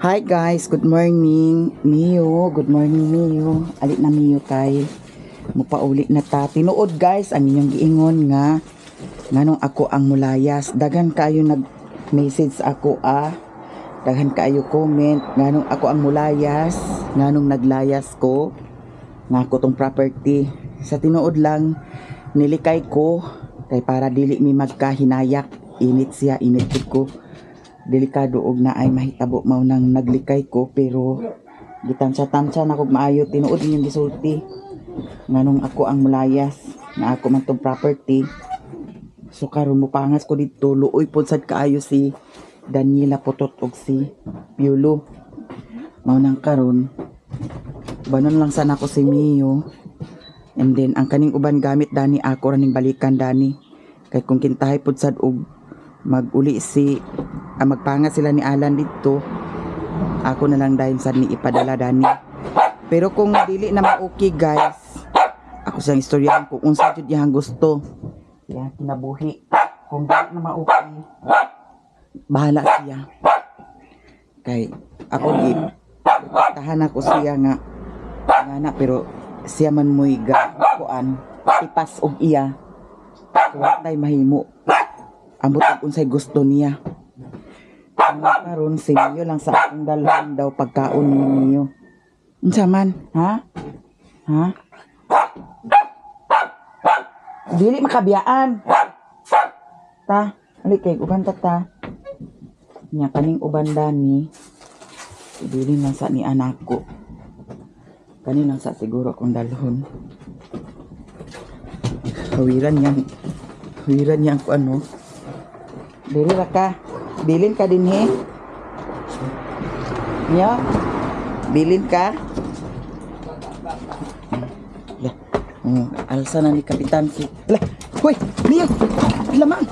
Hi guys, good morning. Mio, good morning Mio. Alit na Mio tay. Mupauli na ta. Tinuod guys ang inyong giingon nga nganong ako ang mulayas. Daghan kayo nag-message ako Daghan kayo comment nganong ako ang mulayas, nganong naglayas ko nga ako tong property. Sa tinuod lang nilikay ko kay para dili mi magkahinayak. Init siya, init ko. Delikado og na ay mahitabo mao nang naglikay ko pero gitansya-tansya na kog maayo tinuod ninyong gisulti nganong ako ang mulayas na ako man tong property. So karon mupangas ko dito luoy pod sad kaayo si Daniela Putot og si Piolo. Mao nang karon banon lang sana ko si Mio, and then ang kaning uban gamit dani ako raning balikan dani kay kung kintahay pod sad og maguli si magpanga sila ni Alan dito, ako na lang dahil sa ni ipadala dani. Pero kung dili na ma-okay guys, ako siyang istoryahan kung unsa jud yang gusto yan kinabuhi. Kung dili na ma-okay, bahala siya kay ako gid tahan ako siya nga ngana, pero siya man mo'y kuan ipas og iya wa tay mahimo ambot og unsay gusto niya. Karon si Mio lang sa akong dalhan daw pagkaon ni Mio. Unsa man, ha? Ha? Dili makabiyaan. Ta, ali kay uban ta. Nya kaning uban dani. Dili na sa ni anak ko. Kani lang sa siguro akong dalhon. Hawiran yang ko ano. Dili ra ka. Bilin ka din he. Ya. Bilin ka. Lah. Alsa na ni Kapitan si. Lah. Hoy, Mio. Lamang.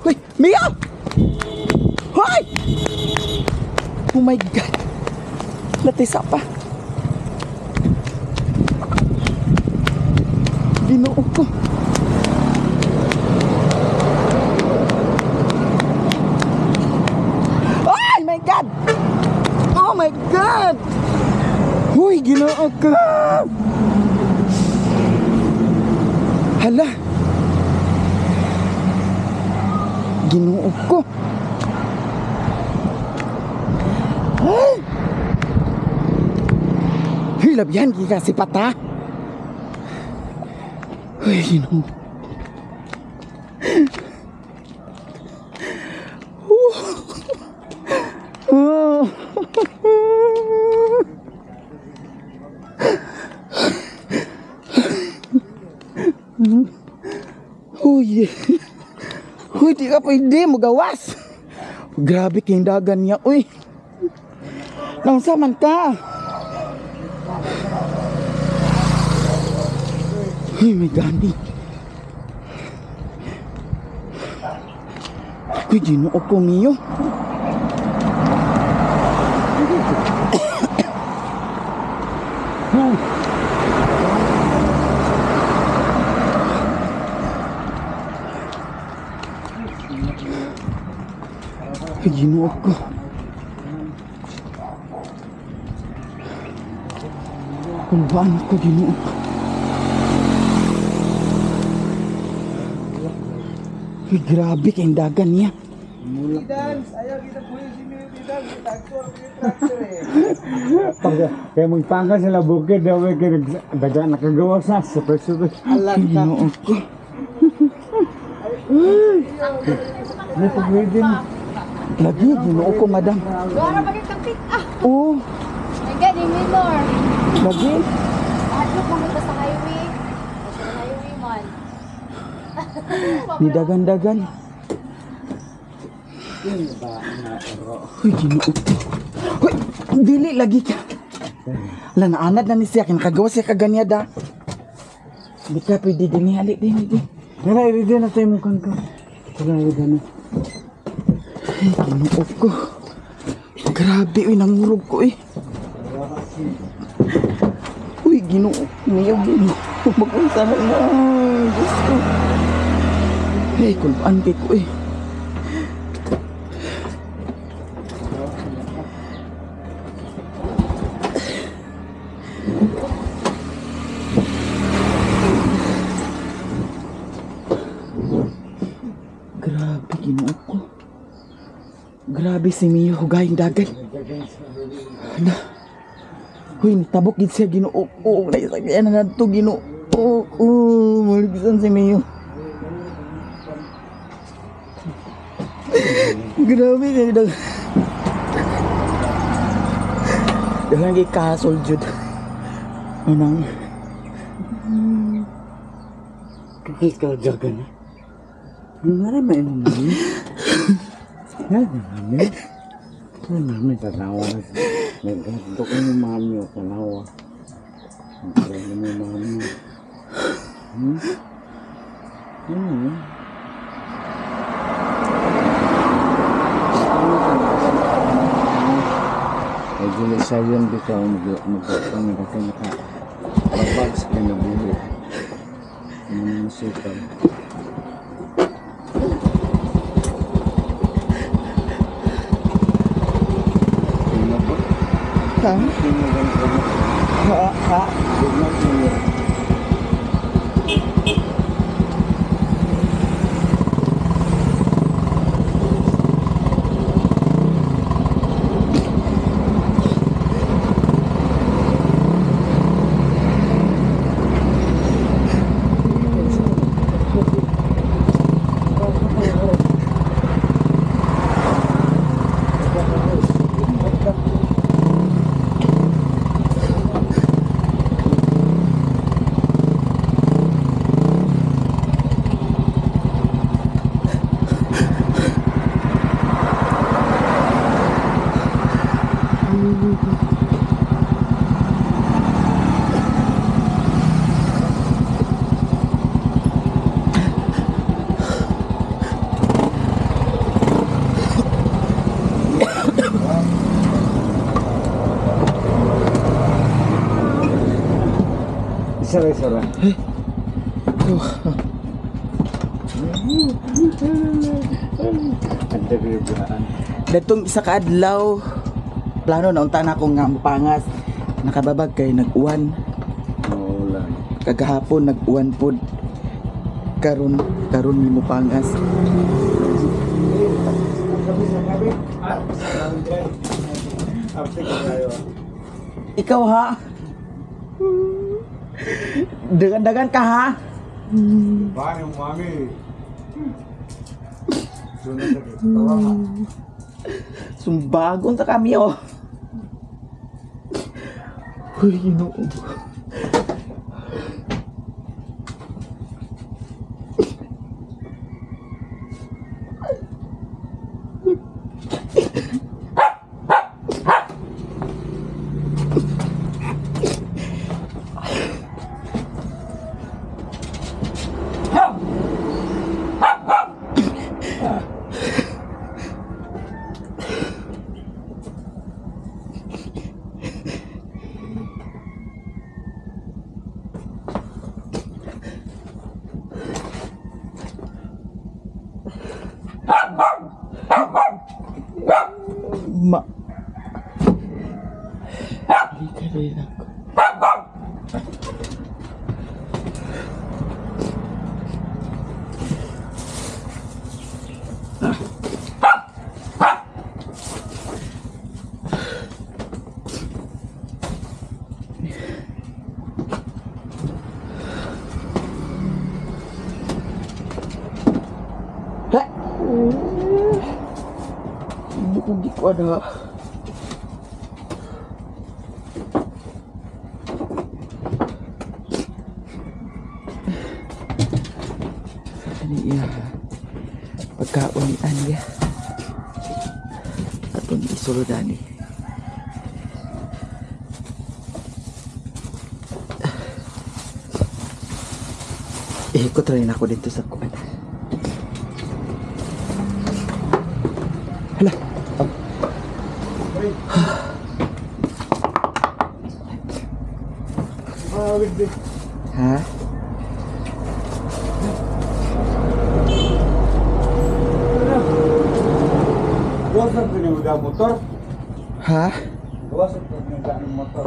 Hoy, Mio. Hoy. Oh my God. Latisa pa. Ginoo ko. Oh my God! Huy, Ginoo ka! Hala! Ginoo ko! Ay! Huy, labyan, kasi pata! Huy, Ginoo! Uy, uy, di ka pwede mo gawas. Grabe kayong dagan niya, uy. Nang saman ka. Uy, may gani. Uy, Ginoo ko Mio. Ginoo ko. Kulbaan ko, Ginoo. Grabe kayong dagan niya. Ayaw kita punya sini tidak takut traktor kaya magpangka sila bukid daw kaya daga nakagawa sa super Ginoo ko. may pagwidin Lagi, Ginoo ko, madam. Gora pakai kapit Oh, my God, yung minor. lagi. Ano kung ito sa highway? Sa highway man. Di dagan-dagan. Uy, Ginoo ko. Uy, dili lagi ka. Ala, naanad na ni siya. Kinakagawa siya kaganyada. Hindi ka pwede din. Halik din. nila irigyan na tayo mukhang ka nila irigyan na Ay, Ginoo ko. Grabe, uy, nangurog ko, eh. Uy, Ginoo. Ginoo. Mag-unsa na. Diyos ko. Ay, kulbaan kay ko, eh. Ginoo ko. Grabe si Mio, hugayong dagat. Ano? Huy, tabok gid siya Ginoo ko. Naisakyan na nato Ginoo. Maligisan si Mio. Grabe kayo dagat. Dagang kay kasol jud. Anang Kakit ka jaga na. Nga rin may naman. Nga naman. Nga naman tanawa. Nagganto ko yung mami o tanawa. Nagganto mo yung mami. Ay, dili sayang dito ang mag-upang na kasi nakabag sa kinabuhi. Masukal. ha? Ha? Sara. Ang dagribuhan. Datong isa ka adlaw, plano na unta na ako nga mupangas. Nakababag kay nag-uwan. Oo lang. Kagahapon nag-uwan pod. Karon ni mupangas. Ikaw ha? Dagan-dagan ka ha? Bani yung mami. Sunod na dito. Sumbagon sa kami oh. Uy, Ginoo. Ma. Halika rin ako. Hindi ko ada. Ano iya? Pagkaunian ya. Atong isulodani. Ikot rin ako dito sa kuwan. Hala. Ha? Gawasan ko yung mga motor. Ha? Gawasan ko yung mga motor.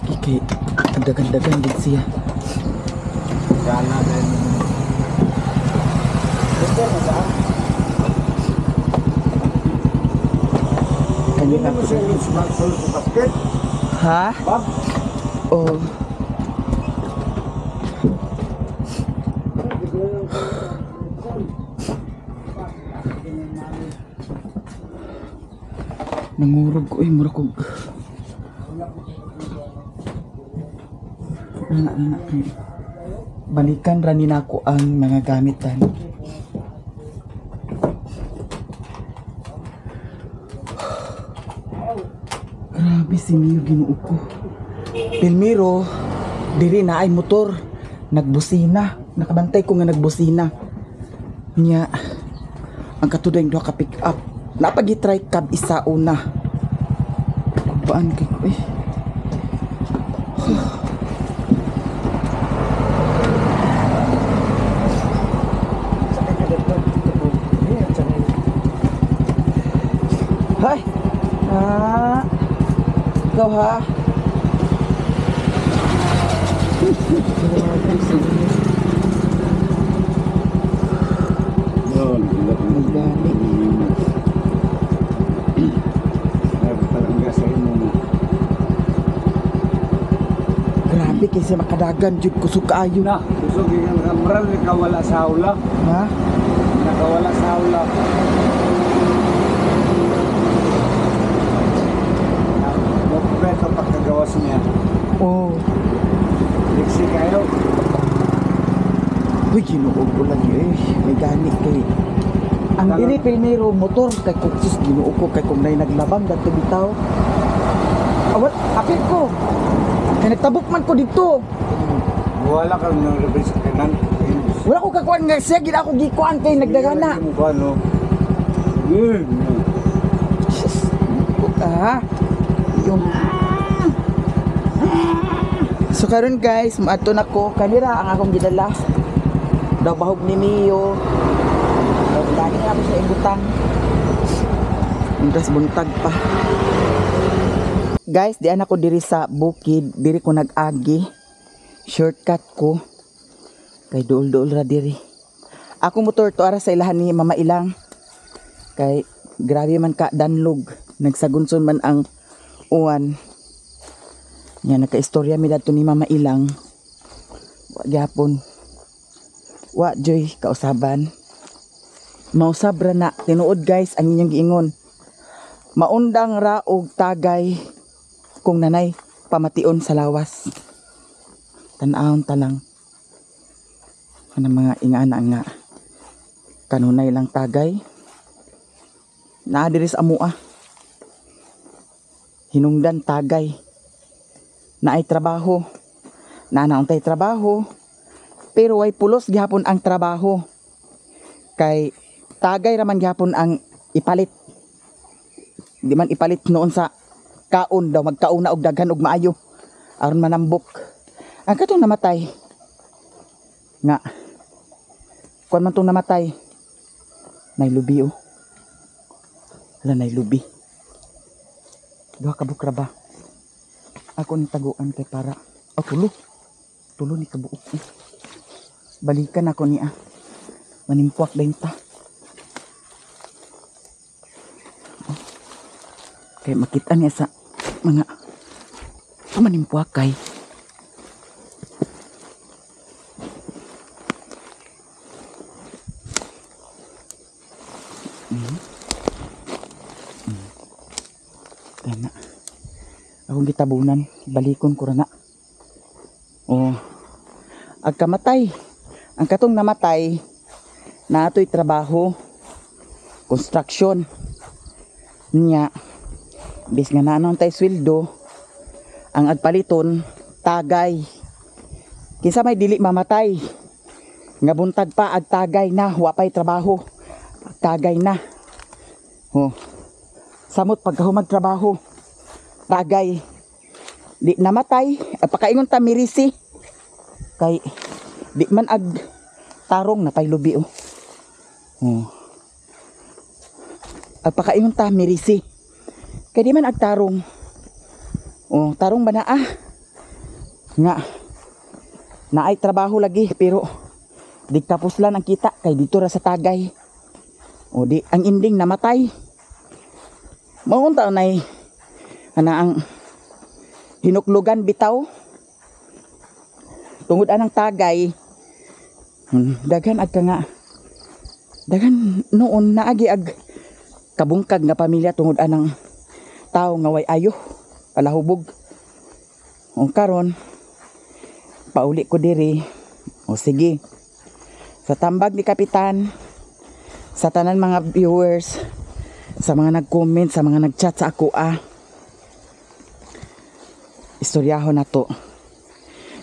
Kiki, ang dagan-dagan din siya. Gana din. Hindi Kanina naman ko. siya yung smartphone sa basket. Ha? Bob, Oh. Nangurog ko. Uy, murag ko. Ana. Balikan ranin ako ang mga gamitan. Grabe si Mio, Ginoo ko. Pilmiro, diri na ay motor. Nagbusina. Nakabantay ko nga nagbusina. Nya, ang katudang doha ka pick up. Napag-try cab isa una. Kubaan kay ko eh. Hay! Ikaw ha? yun. Meron palang gasahin mo. Grabe kasi makadagan jud ko sukaayo. Na, kusog yung kameral, nakawala sa aula. Ha? Nakawala sa aula. Kompleto pagkagawas niya. Oh. Liksi kayo. Uy, ginuog ko lang eh. May gani kay. Ang diri pilmiro motor kay kutsus ginuog ko kay kung nay naglabang dato bitaw. Awat, apil ko. Kay nagtabok man ko dito. Wala ka nang rebel sa kanan. Wala ko kakuan nga siya, gina ako gikuan kay nagdagana. Hindi mo ba, no? Yun. Ah. Yung. So karon guys, maato na ko kanira ang akong gidala. Daw bahog ni Mio. Daw dali na ako sa ibutang. Indras buntag pa. Guys, di ako diri sa bukid, diri ko nag-agi. Shortcut ko. Kay duol-duol ra diri. Ako motor to ara sa ilahan ni Mama Ilang. Kay grabe man ka danlog. Nagsagunson man ang uwan. Nya naka-istorya mi dadto ni Mama Ilang. Wa gyapon. Wa joy kausaban. Mausab ra na tinuod guys ang inyong giingon. Maundang ra og tagay kung nanay pamation sa lawas. Tan-awon ta lang. Ano mga ingana nga kanunay lang tagay. Naa diri sa amua. Hinungdan tagay. Naay trabaho. Naanauntay trabaho. Pero way pulos gihapon ang trabaho. Kay tagay raman gihapon ang ipalit. Di man ipalit noon sa kaon daw magkauna og daghan og maayo aron manambok. Ang katong namatay nga kuan man tong namatay nay lubi oh. Wala nay lubi. Duha ka bukra ba? Ako ni taguan kay para. Oh, tulo ni kabuok. Balikan ako niya. Manimpuak dayon ta. Oh. Kay makita niya sa mga manimpuak kay. Tana. Akong gitabunan, balikon ko ra na. Oh. Ag kamatay. Ang katong namatay na ato'y trabaho, construction. Nya, bis nga nanon tay sweldo, ang agpaliton tagay. Kinsa may dili mamatay. Nga buntag pa ag tagay na, wa pay trabaho. Tagay na. Oh. Samot pagkahumag trabaho. Tagay. Di namatay, pakaingon ta mirisi. Kay di man ag tarong na pay lubi oh. Oh. Pakaingon ta mirisi. Kay di man ag tarong. Oh, tarong ba na ah? Nga. naay trabaho lagi pero di tapos lang ang kita kay dito ra sa Tagay. O di ang ending namatay. Maong taon ay ana ang hinuklugan bitaw. Tungod anang Tagay. Daghan ag ka nga. Daghan noon naagi ag kabungkag nga pamilya tungod anang tao nga way ayo palahubog. O karon pauli ko diri. O sige. Sa tambag ni Kapitan, sa tanan mga viewers, sa mga nag-comment, sa mga nag-chat sa ako istoryahon na to.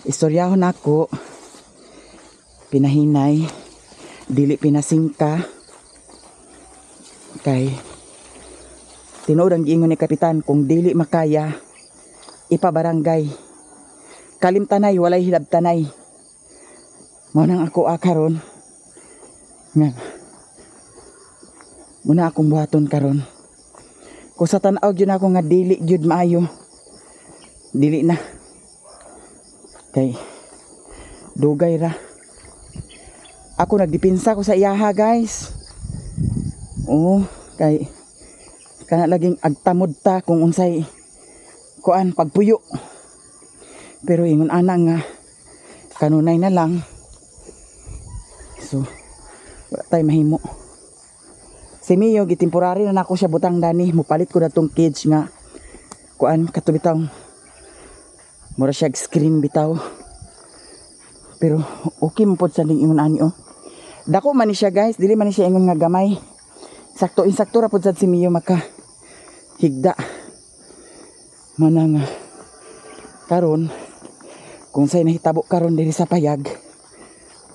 Istoryahon ako, pinahinay, dili pinasingka, kay tinuod ang giingon ni Kapitan, kung dili makaya, ipabarangay. Kalimtanay, walay hilabtanay. Mao nang ako karon. Nga. Muna akong buhaton karon. Kung sa tanaw gyud ako nga dili gyud maayo. Dili na. Kay dugay ra. Ako nagdipinsa ko sa iyaha, guys. Oo, kay kana laging agtamod ta kung unsay kuan pagpuyo. Pero ingon ana nga kanunay na lang. So wala tay mahimo. Si Mio gitemporary na nako siya butang dani, mupalit ko na tong cage nga kuan kato bitaw. Mura siya screen bitaw. Pero okay mo pod sa ding ingon ani oh. Dako man ni siya, guys, dili man ni siya ingon nga gamay. Insakto ra pod sad si Mio maka higda. Mana nga karon kung say nahitabo karon diri sa payag,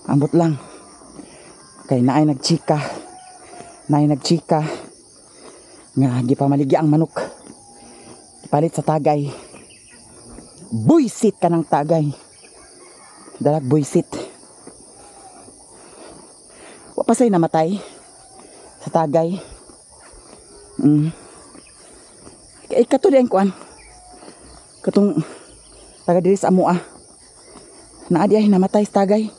ambot lang. Kay naay nagchika nga gipamaligya ang manok. Palit sa Tagay. Buisit ka ng Tagay. Dalag buisit. Wa pa say namatay sa Tagay. Kay kato di ang kuan. Katong taga diri sa amua. Naa di ay namatay sa Tagay.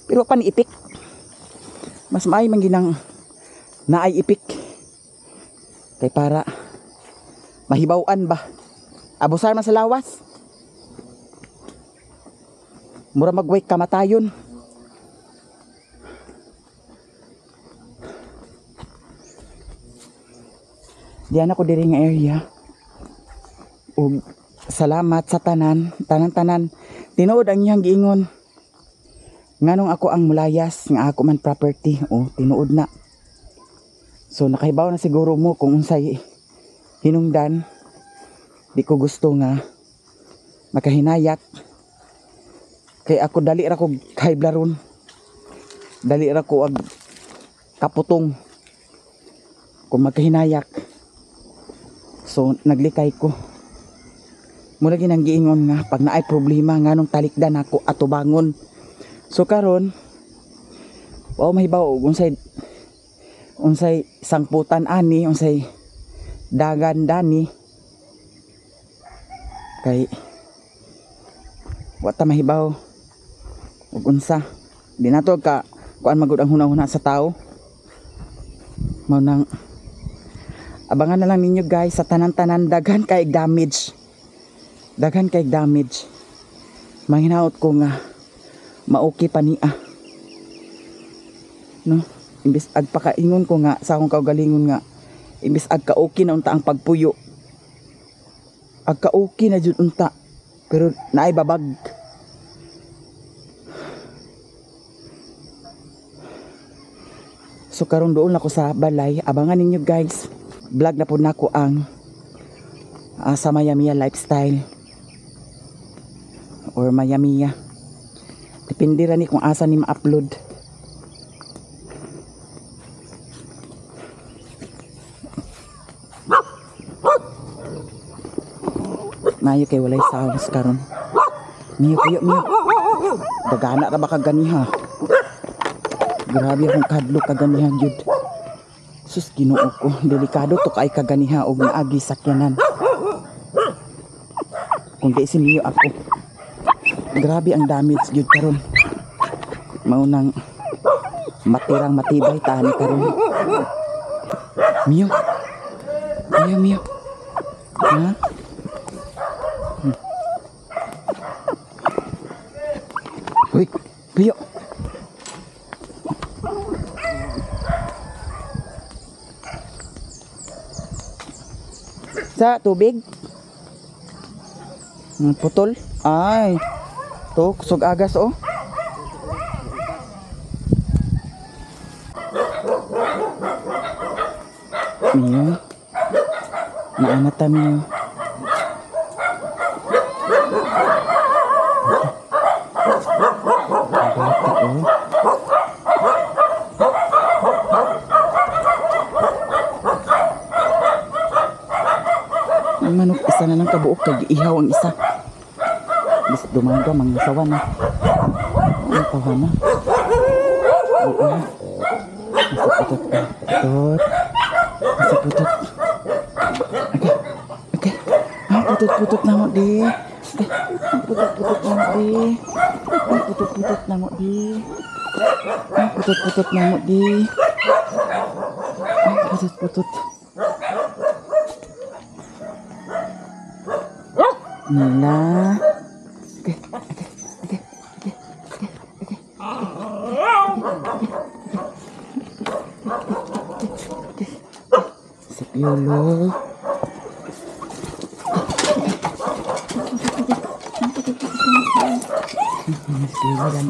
Pero wa pa ni ipik. Mas maay man ginang naay ipik. Kay para mahibaw-an ba. Abusar man sa lawas. Mura magway kamatayon. Diyan ako diri nga area. Ug salamat sa tanan. Tinuod ang iyang giingon. Nganong ako ang mulayas nga ako man property. O tinuod na. So nakahibaw na siguro mo kung unsay hinungdan. Di ko gusto nga makahinayak. Kay ako dali ra ko kaiblaron. Dali ra ko ag kaputong kung magkahinayak. So naglikay ko. Mula ginang giingon nga pag naay problema nganong talikdan ako atubangon. So karon wow mahibaw og unsay sangputan ani, unsay dagan dani. Kay wa ta mahibaw ug unsa di nato ka kuan magud ang hunahuna sa tao. Mao nang abangan na lang ninyo, guys, sa tanan-tanan daghan kay damage. Manghinaot ko nga maoki pa niya. No, imbis ag pakaingon ko nga sa akong kaugalingon nga imbis ag ka-okay na unta ang pagpuyo. Ag ka-okay na jud unta pero naay babag. So karon doon ako sa balay. Abangan ninyo, guys. Vlog na po nako ang sa Mayamiya lifestyle or Mayamiya. Depende ra ni kung asa ni ma-upload. Mayo kay walay sounds karon. Miyo. Dagana ra ba kaganiha? Grabe akong kadlo kaganiha gyud. Sus Ginoo ko, delikado to kay kaganiha og naagi sakyanan. Kung di si Miyo ako. Grabe ang damage gyud karon. Maunang matirang matibay tani karon. Mio. Mio. Ha? Uy, Mio. Sa tubig? Putol? Ay. To, kusog agas oh. Mio. Naanata Mio. Bata oh. Ang manok isa na ng kabuok kag ihaw ang isa. Bis dumaga mga sawa na. Ang tawa na. Oo. Nasiputot ka. Putot. Nasiputot. Okay. Okay. Ang putot-putot na mo di. Okay. Ang putot-putot na mo di. Ang putot-putot na mo di. Ang putot-putot na mo di. Ang putot-putot. Nila. Okay. Si Piolo. Si Piolo dan.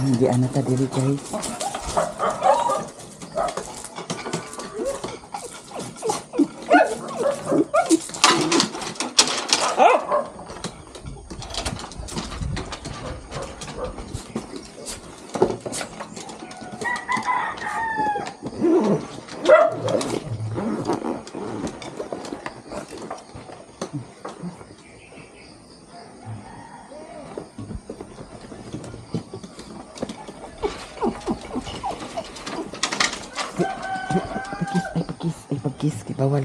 Hindi anak diri guys. Ay pagkis, kay bawal.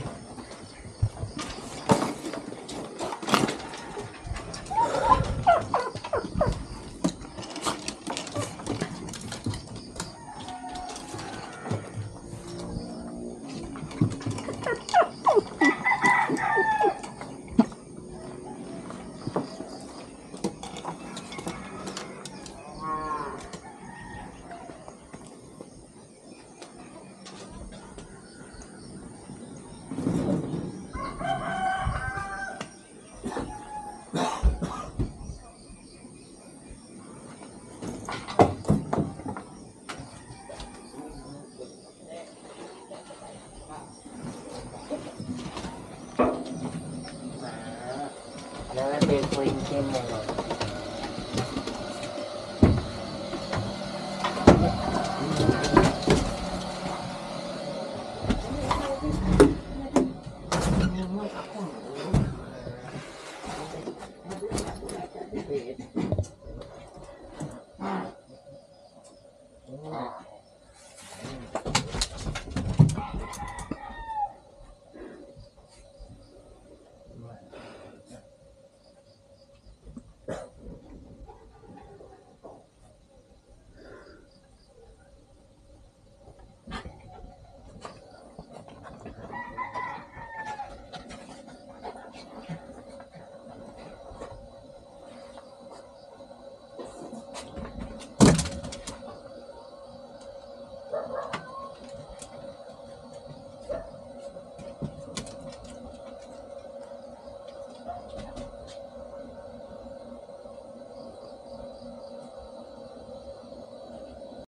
Nalapit po yung team mo.